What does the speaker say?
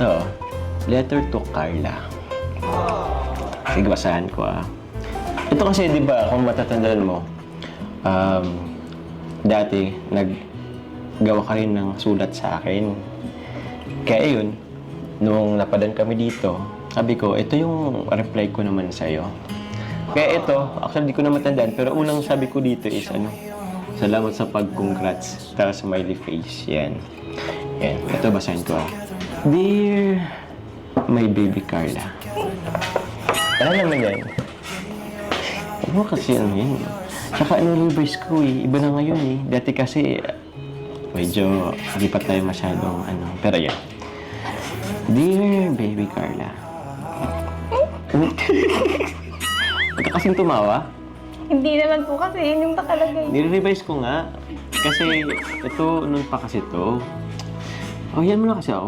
Ito, letter to Carla. Sige, basahan ko Ito kasi, di ba, kung matatandaan mo, dati, naggawa ka rin ng sulat sa akin. Kaya yun, nung napadan kami dito, sabi ko, ito yung reply ko naman sa'yo. Kaya ito, actually, di ko na matandaan, pero unang sabi ko dito is, salamat sa pag-congrats. Tapos smiley face, yan. Yan, ito basahin ko Dear my baby Carla. Ano naman yan? Ano kasi yan? Tsaka reverse ko iba na ngayon Dati kasi, medyo hindi pa tayo masyadong Pero yan. Dear baby Carla. Huwag ka kasing tumawa. Hindi naman po kasi yun yung nakalagay. Nire-revise ko nga. Kasi ito, noon pa kasi to. Yan mo na kasi ako.